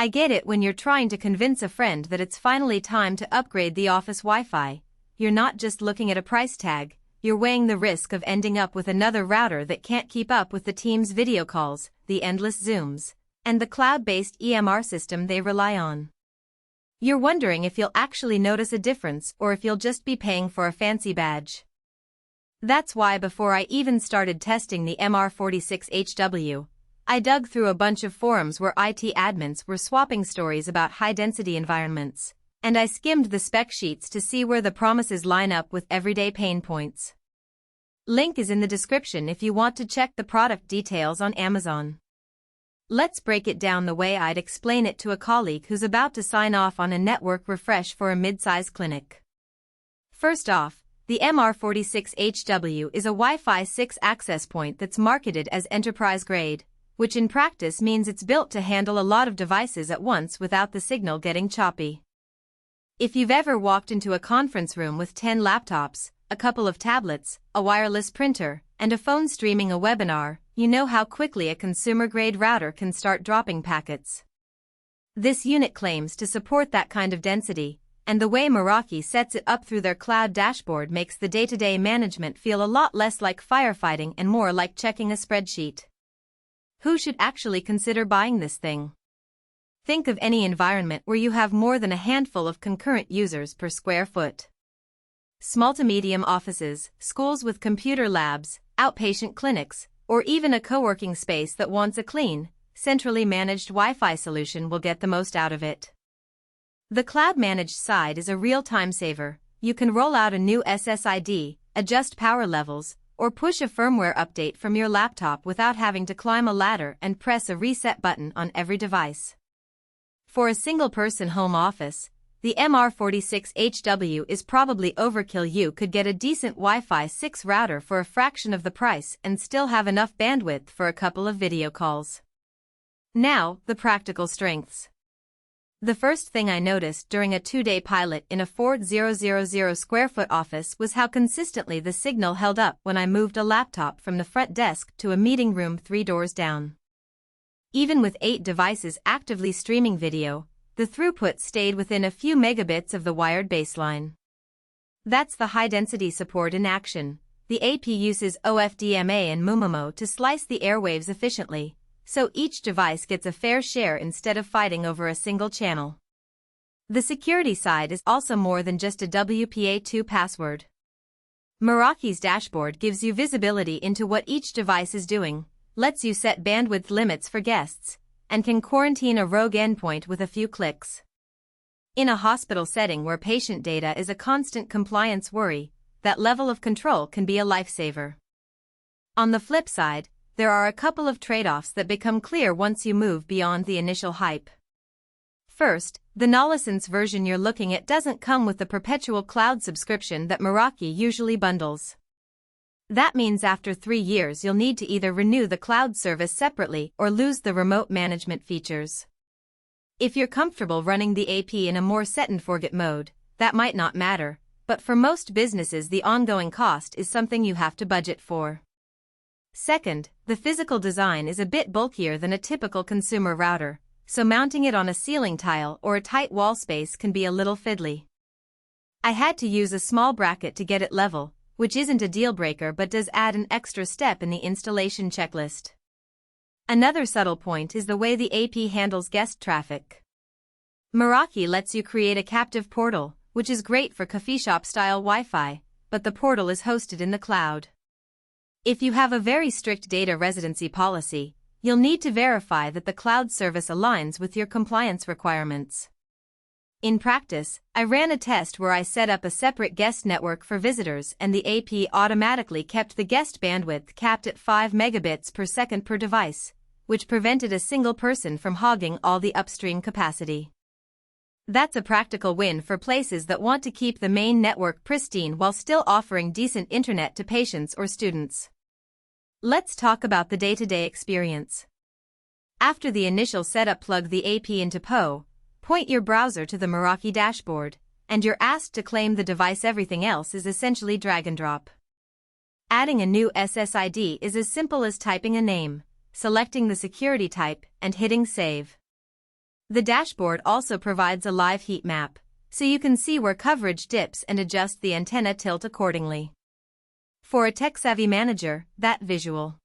I get it when you're trying to convince a friend that it's finally time to upgrade the office Wi-Fi. You're not just looking at a price tag, you're weighing the risk of ending up with another router that can't keep up with the team's video calls, the endless Zooms, and the cloud-based EMR system they rely on. You're wondering if you'll actually notice a difference or if you'll just be paying for a fancy badge. That's why before I even started testing the MR46HW, I dug through a bunch of forums where IT admins were swapping stories about high-density environments, and I skimmed the spec sheets to see where the promises line up with everyday pain points. Link is in the description if you want to check the product details on Amazon. Let's break it down the way I'd explain it to a colleague who's about to sign off on a network refresh for a mid-size clinic. First off, the MR46HW is a Wi-Fi 6 access point that's marketed as enterprise-grade, which in practice means it's built to handle a lot of devices at once without the signal getting choppy. If you've ever walked into a conference room with 10 laptops, a couple of tablets, a wireless printer, and a phone streaming a webinar, you know how quickly a consumer-grade router can start dropping packets. This unit claims to support that kind of density, and the way Meraki sets it up through their cloud dashboard makes the day-to-day management feel a lot less like firefighting and more like checking a spreadsheet. Who should actually consider buying this thing? Think of any environment where you have more than a handful of concurrent users per square foot. Small to medium offices, schools with computer labs, outpatient clinics, or even a co-working space that wants a clean, centrally managed Wi-Fi solution will get the most out of it. The cloud-managed side is a real time saver. You can roll out a new SSID, adjust power levels, or push a firmware update from your laptop without having to climb a ladder and press a reset button on every device. For a single-person home office, the MR46HW is probably overkill. You could get a decent Wi-Fi 6 router for a fraction of the price and still have enough bandwidth for a couple of video calls. Now, the practical strengths. The first thing I noticed during a 2-day pilot in a 4,000 square foot office was how consistently the signal held up when I moved a laptop from the front desk to a meeting room 3 doors down. Even with 8 devices actively streaming video, the throughput stayed within a few megabits of the wired baseline. That's the high-density support in action. The AP uses OFDMA and MUMUMO to slice the airwaves efficiently, so each device gets a fair share instead of fighting over a single channel. The security side is also more than just a WPA2 password. Meraki's dashboard gives you visibility into what each device is doing, lets you set bandwidth limits for guests, and can quarantine a rogue endpoint with a few clicks. In a hospital setting where patient data is a constant compliance worry, that level of control can be a lifesaver. On the flip side, there are a couple of trade-offs that become clear once you move beyond the initial hype. First, the Nolisense version you're looking at doesn't come with the perpetual cloud subscription that Meraki usually bundles. That means after 3 years you'll need to either renew the cloud service separately or lose the remote management features. If you're comfortable running the AP in a more set-and-forget mode, that might not matter, but for most businesses the ongoing cost is something you have to budget for. Second, the physical design is a bit bulkier than a typical consumer router, so mounting it on a ceiling tile or a tight wall space can be a little fiddly. I had to use a small bracket to get it level, which isn't a deal-breaker but does add an extra step in the installation checklist. Another subtle point is the way the AP handles guest traffic. Meraki lets you create a captive portal, which is great for coffee shop-style Wi-Fi, but the portal is hosted in the cloud. If you have a very strict data residency policy, you'll need to verify that the cloud service aligns with your compliance requirements. In practice, I ran a test where I set up a separate guest network for visitors and the AP automatically kept the guest bandwidth capped at 5 megabits per second per device, which prevented a single person from hogging all the upstream capacity. That's a practical win for places that want to keep the main network pristine while still offering decent internet to patients or students. Let's talk about the day-to-day experience. After the initial setup, plug the AP into PO, point your browser to the Meraki dashboard, and you're asked to claim the device. Everything else is essentially drag and drop. Adding a new SSID is as simple as typing a name, selecting the security type, and hitting save. The dashboard also provides a live heat map, so you can see where coverage dips and adjust the antenna tilt accordingly. For a tech-savvy manager, that visual